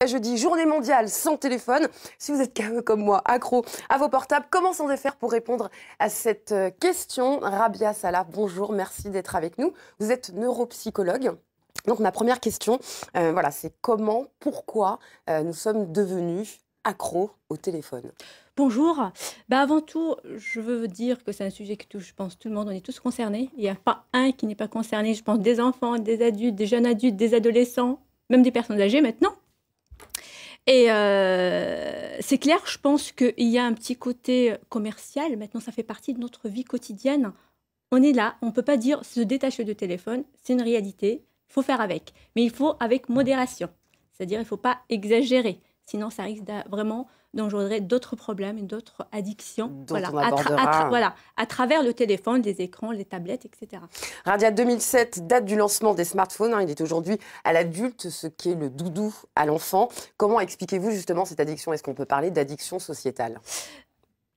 Jeudi, journée mondiale sans téléphone. Si vous êtes comme moi, accro à vos portables, comment s'en faire pour répondre à cette question? Rabia Salah, bonjour, merci d'être avec nous. Vous êtes neuropsychologue. Donc ma première question, c'est comment, pourquoi nous sommes devenus accros au téléphone? Bonjour. Avant tout, je veux dire que c'est un sujet qui touche, je pense, tout le monde. On est tous concernés. Il n'y a pas un qui n'est pas concerné. Je pense des enfants, des adultes, des jeunes adultes, des adolescents, même des personnes âgées maintenant. Et c'est clair, je pense qu'il y a un petit côté commercial. Maintenant, ça fait partie de notre vie quotidienne. On est là, on ne peut pas dire se détacher du téléphone. C'est une réalité, il faut faire avec. Mais il faut avec modération. C'est-à-dire il ne faut pas exagérer. Sinon, ça risque vraiment d'engendrer d'autres problèmes et d'autres addictions. À travers le téléphone, les écrans, les tablettes, etc. Radia, 2007, date du lancement des smartphones. Il est aujourd'hui à l'adulte ce qu'est le doudou à l'enfant. Comment expliquez-vous justement cette addiction? Est-ce qu'on peut parler d'addiction sociétale?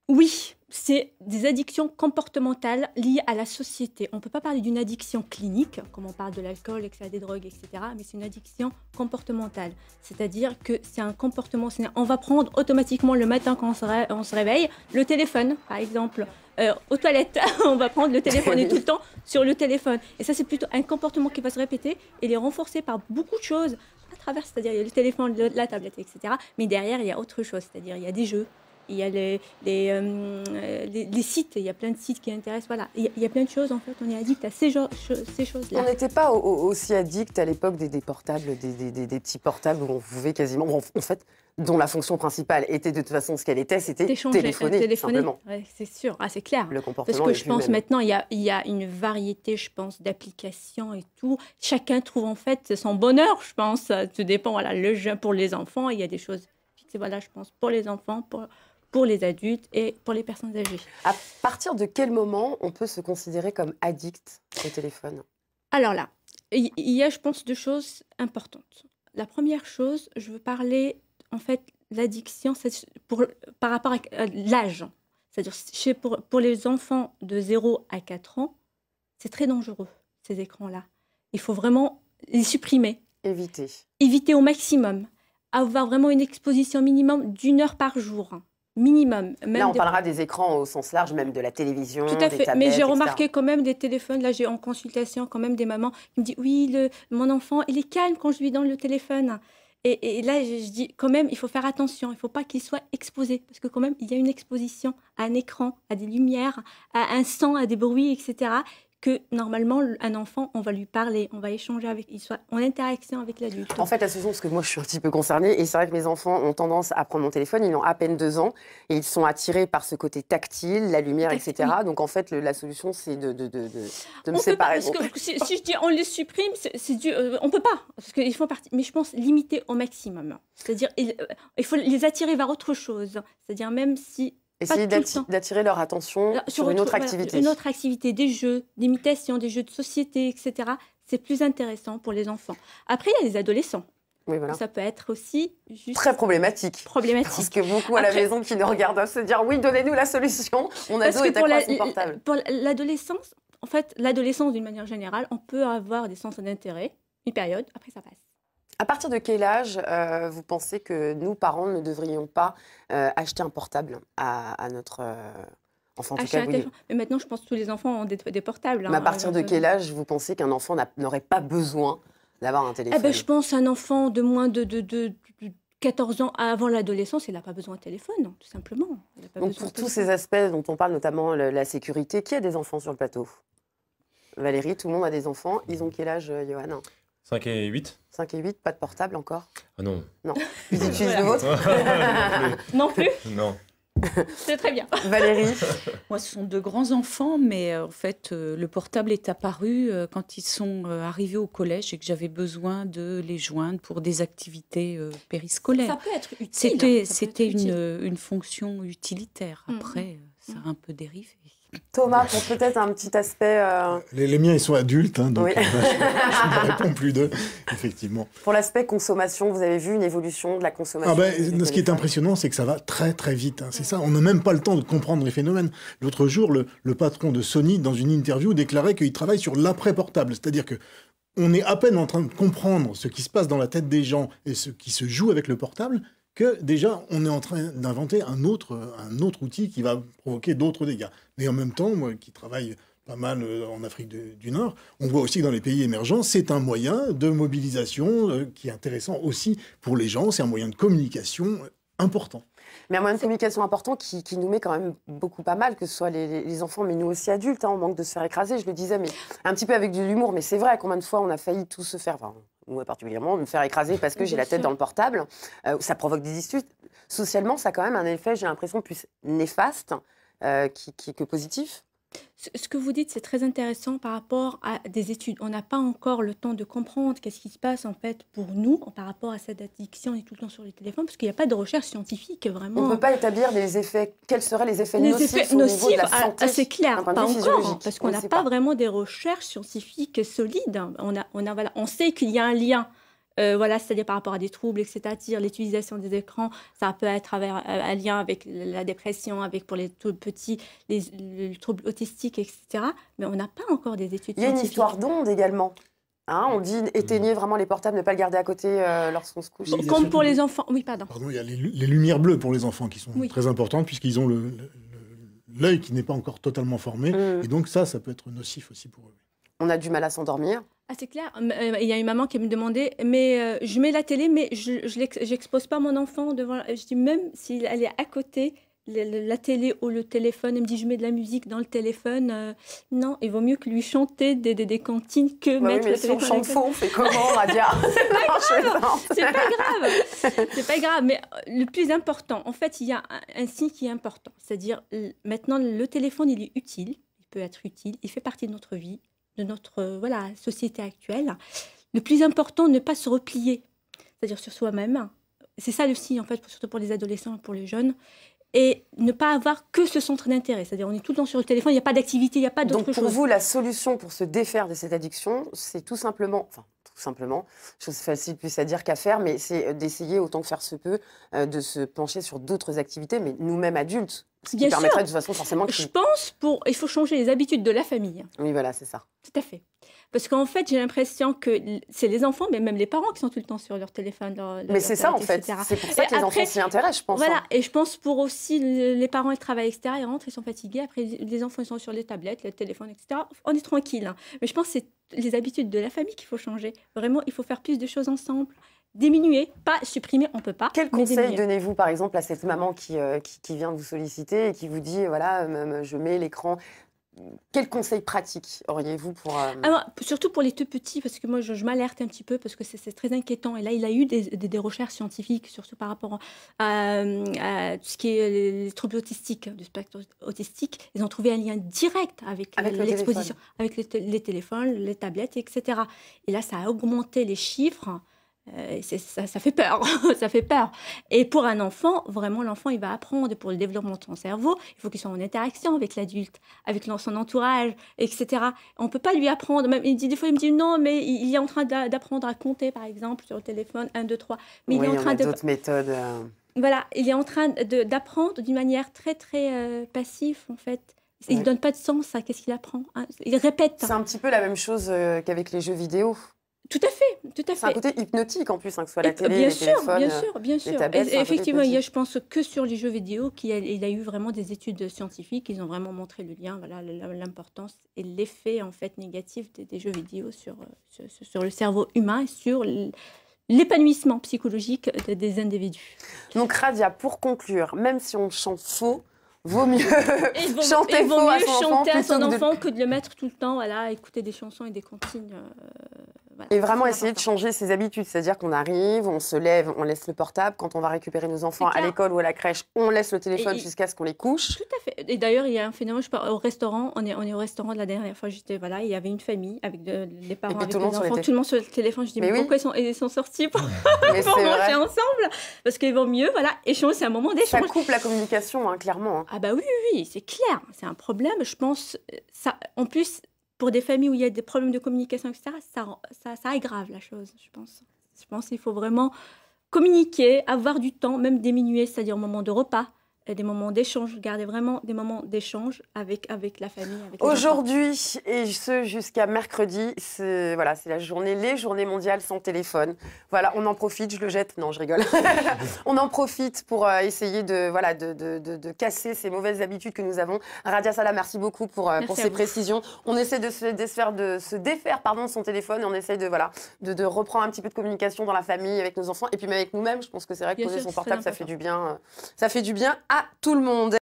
Oui, c'est des addictions comportementales liées à la société. On ne peut pas parler d'une addiction clinique, comme on parle de l'alcool, des drogues, etc. Mais c'est une addiction comportementale. C'est-à-dire que c'est un comportement... On va prendre automatiquement le matin quand on se réveille, le téléphone, par exemple. Aux toilettes, on va prendre le téléphone et tout le temps sur le téléphone. Et ça, c'est plutôt un comportement qui va se répéter et il est renforcé par beaucoup de choses à travers, c'est-à-dire il y a le téléphone, la tablette, etc. Mais derrière, il y a autre chose, c'est-à-dire il y a des jeux. Il y a les sites, il y a plein de sites qui intéressent. Voilà, il y a plein de choses, en fait, on est addict à ces choses-là. On n'était pas aussi addict à l'époque des portables, des petits portables où on pouvait quasiment... En fait, dont la fonction principale était de toute façon ce qu'elle était, c'était téléphoner, simplement. Ouais, c'est sûr, c'est clair. Le comportement parce que je pense maintenant, il y a une variété, je pense, d'applications et tout. Chacun trouve, en fait, son bonheur, je pense. Tout dépend, voilà, le jeu pour les enfants, il y a des choses fixées, voilà, je pense, pour les enfants, pour les adultes et pour les personnes âgées. À partir de quel moment on peut se considérer comme addict au téléphone? Alors là, il y a, je pense, deux choses importantes. La première chose, je veux parler, en fait, l'addiction par rapport à l'âge. C'est-à-dire, pour les enfants de 0 à 4 ans, c'est très dangereux, ces écrans-là. Il faut vraiment les supprimer. Éviter au maximum. Avoir vraiment une exposition minimum d'1 heure par jour. Minimum. Même là, on parlera des écrans au sens large, même de la télévision, tout à fait. Des tablettes, mais j'ai etc. remarqué quand même des téléphones, là j'ai en consultation quand même des mamans qui me disent « Oui, mon enfant, il est calme quand je lui donne le téléphone ». Et là, je dis quand même, il faut faire attention, il ne faut pas qu'il soit exposé. Parce que quand même, il y a une exposition à un écran, à des lumières, à un son, à des bruits, etc., que normalement, un enfant, on va lui parler, on va échanger avec, il soit en interaction avec l'adulte. En fait, la solution, parce que moi, je suis un petit peu concernée, et c'est vrai que mes enfants ont tendance à prendre mon téléphone, ils ont à peine 2 ans, et ils sont attirés par ce côté tactile, la lumière, etc. Oui. Donc, en fait, la solution, c'est de me séparer. Pas, parce que si je dis on les supprime, on ne peut pas, parce qu'ils font partie, mais je pense limiter au maximum. C'est-à-dire, il faut les attirer vers autre chose. C'est-à-dire, même si... Essayer d'attirer leur attention sur une autre activité. Une autre activité, des jeux, d'imitation, des jeux de société, etc. C'est plus intéressant pour les enfants. Après, il y a les adolescents. Oui, voilà. Ça peut être aussi juste... Très problématique. Parce que beaucoup à la maison qui nous regardent doivent se dire « Oui, donnez-nous la solution, mon ado est accro à son portable ». Pour l'adolescence, en fait, l'adolescence d'une manière générale, on peut avoir des centres d'intérêt, une période, après ça passe. À partir de quel âge vous pensez que nous, parents, ne devrions pas acheter un portable à notre enfant? En tout cas, oui. Mais maintenant, je pense que tous les enfants ont des portables. Mais à partir de quel âge vous pensez qu'un enfant n'aurait pas besoin d'avoir un téléphone? Je pense qu'un enfant de moins de 14 ans avant l'adolescence, il n'a pas besoin de téléphone, tout simplement. Donc pour tous ces aspects dont on parle, notamment la sécurité, qui a des enfants sur le plateau? Valérie, tout le monde a des enfants. Ils ont quel âge, Johan? 5 et 8. 5 et 8, pas de portable encore? Ah non. Non. Vous utilisez le vôtre? Non plus? Non. C'est très bien. Valérie? Moi, ce sont de grands enfants, mais en fait, le portable est apparu quand ils sont arrivés au collège et que j'avais besoin de les joindre pour des activités périscolaires. Ça peut être utile. C'était une fonction utilitaire. Après, ça a un peu dérivé. Thomas, pour peut-être un petit aspect... Les miens, ils sont adultes, hein, donc oui. Je ne réponds plus d'eux, effectivement. Pour l'aspect consommation, vous avez vu une évolution de la consommation? Ce qui est impressionnant, c'est que ça va très très vite. Hein, c'est ça, on n'a même pas le temps de comprendre les phénomènes. L'autre jour, le patron de Sony, dans une interview, déclarait qu'il travaille sur l'après-portable. C'est-à-dire que on est à peine en train de comprendre ce qui se passe dans la tête des gens et ce qui se joue avec le portable, que déjà, on est en train d'inventer un autre outil qui va provoquer d'autres dégâts. Mais en même temps, moi qui travaille pas mal en Afrique du Nord, on voit aussi que dans les pays émergents, c'est un moyen de mobilisation qui est intéressant aussi pour les gens, c'est un moyen de communication important. Mais un moyen de communication important qui nous met quand même beaucoup pas mal, que ce soit les enfants, mais nous aussi adultes, hein, on manque de se faire écraser, je le disais, mais un petit peu avec de l'humour, mais c'est vrai, combien de fois on a failli tous se faire, enfin, moi particulièrement, me faire écraser parce que j'ai la tête dans le portable, ça provoque des disputes. Socialement, ça a quand même un effet, j'ai l'impression, plus néfaste que positif. Ce que vous dites, c'est très intéressant par rapport à des études. On n'a pas encore le temps de comprendre qu'est-ce qui se passe en fait pour nous par rapport à cette addiction. On est tout le temps sur les téléphones parce qu'il n'y a pas de recherche scientifique vraiment. On ne peut pas établir les effets. Quels seraient les effets nocifs au niveau de la santé? C'est clair, pas encore, parce qu'on n'a pas vraiment des recherches scientifiques solides. On sait qu'il y a un lien. C'est-à-dire par rapport à des troubles, etc. L'utilisation des écrans, ça peut être un lien avec la dépression, pour les tout petits, les troubles autistiques, etc. Mais on n'a pas encore des études scientifiques. Il y a une histoire d'onde également. Hein, on dit éteignez vraiment les portables, ne pas le garder à côté lorsqu'on se couche. Comme pour les enfants. Oui, pardon. Il y a les lumières bleues pour les enfants qui sont très importantes puisqu'ils ont l'œil qui n'est pas encore totalement formé. Et donc ça peut être nocif aussi pour eux. On a du mal à s'endormir. Ah, c'est clair. Il y a une maman qui me demandait, mais je mets la télé, mais je n'expose pas mon enfant devant. Je dis, même s'il est à côté, la télé ou le téléphone, elle me dit, je mets de la musique dans le téléphone. Non, il vaut mieux que lui chanter des comptines que mettre le téléphone. Si on chante faux, on fait comment, Radia? C'est pas grave. C'est pas grave. Mais le plus important, en fait, il y a un signe qui est important. C'est-à-dire, maintenant, le téléphone, il est utile. Il peut être utile. Il fait partie de notre vie, de notre société actuelle. Le plus important, ne pas se replier, c'est-à-dire sur soi-même. C'est ça le signe, en fait, surtout pour les adolescents, pour les jeunes. Et ne pas avoir que ce centre d'intérêt. C'est-à-dire on est tout le temps sur le téléphone, il n'y a pas d'activité, il n'y a pas d'autre chose. Donc pour vous, la solution pour se défaire de cette addiction, c'est tout simplement, chose facile plus à dire qu'à faire, mais c'est d'essayer autant que faire se peut de se pencher sur d'autres activités, mais nous-mêmes adultes. Ce qui permettrait de toute façon forcément... Je pense il faut changer les habitudes de la famille. Oui, voilà, c'est ça. Tout à fait. Parce qu'en fait, j'ai l'impression que c'est les enfants, mais même les parents qui sont tout le temps sur leur téléphone. Mais c'est ça, en fait. C'est pour ça que les enfants s'y intéressent, je pense. Voilà, et je pense pour aussi les parents, ils travaillent extérieur, ils rentrent, ils sont fatigués. Après, les enfants, ils sont sur les tablettes, les téléphones, etc. On est tranquille. Hein. Mais je pense que c'est les habitudes de la famille qu'il faut changer. Vraiment, il faut faire plus de choses ensemble. Diminuer, pas supprimer, on ne peut pas. Quel conseil donnez-vous, par exemple, à cette maman qui vient vous solliciter et qui vous dit, voilà, je mets l'écran... Quel conseil pratique auriez-vous pour... Alors, surtout pour les tout petits, parce que moi, je m'alerte un petit peu, parce que c'est très inquiétant. Et là, il a eu des recherches scientifiques, surtout par rapport à tout ce qui est les troubles autistiques, du spectre autistique. Ils ont trouvé un lien direct avec l'exposition, avec les téléphones, les tablettes, etc. Et là, ça a augmenté les chiffres. Ça fait peur, ça fait peur. Et pour un enfant, vraiment, l'enfant, il va apprendre pour le développement de son cerveau. Il faut qu'il soit en interaction avec l'adulte, avec son entourage, etc. On ne peut pas lui apprendre. Même, des fois, il me dit non, mais il est en train d'apprendre à compter, par exemple, sur le téléphone, 1, 2, 3. Mais oui, il est en train d'autres méthodes. Voilà, il est en train d'apprendre d'une manière très, très passive, en fait. Il ne donne pas de sens à qu'est-ce qu'il apprend. Hein. Il répète. C'est un petit peu la même chose qu'avec les jeux vidéo. Tout à fait, tout à fait. C'est un côté hypnotique en plus, hein, que ce soit la télé, les téléphones, bien sûr. les tablettes. Et effectivement, il y a, je pense que sur les jeux vidéo, il y a eu vraiment des études scientifiques, ils ont vraiment montré le lien, voilà, l'importance et l'effet en fait négatif des jeux vidéo sur le cerveau humain et sur l'épanouissement psychologique des individus. Donc Radia, pour conclure, même si on chante faux, vaut mieux chanter faux à son enfant que de le mettre tout le temps, voilà, écouter des chansons et des comptines. Voilà, et vraiment essayer de changer ses habitudes, c'est-à-dire qu'on arrive, on se lève, on laisse le portable. Quand on va récupérer nos enfants à l'école ou à la crèche, on laisse le téléphone jusqu'à ce qu'on les couche. Tout à fait. Et d'ailleurs, il y a un phénomène, au restaurant, on est au restaurant de la dernière fois, il y avait une famille avec les parents, avec les enfants, tout le monde sur le téléphone. Je dis, mais pourquoi ils sont sortis pour manger ensemble? Parce qu'ils vont mieux, voilà, échanger, c'est un moment d'échange. Ça coupe la communication, hein, clairement. Hein. Ah bah oui, c'est clair, c'est un problème, je pense. En plus... Pour des familles où il y a des problèmes de communication, etc., ça aggrave la chose, je pense. Je pense qu'il faut vraiment communiquer, avoir du temps, même diminuer, c'est-à-dire au moment de repas, des moments d'échange, garder vraiment des moments d'échange avec la famille. Aujourd'hui, et ce jusqu'à mercredi, c'est la journée, les journées mondiales sans téléphone. Voilà, on en profite, je le jette. Non, je rigole. On en profite pour essayer de casser ces mauvaises habitudes que nous avons. Radia Salah, merci beaucoup pour ces précisions. On essaie de se défaire de son téléphone et on essaie de reprendre un petit peu de communication dans la famille, avec nos enfants et puis même avec nous-mêmes. Je pense que c'est vrai que poser son portable, ça fait du bien à tout le monde.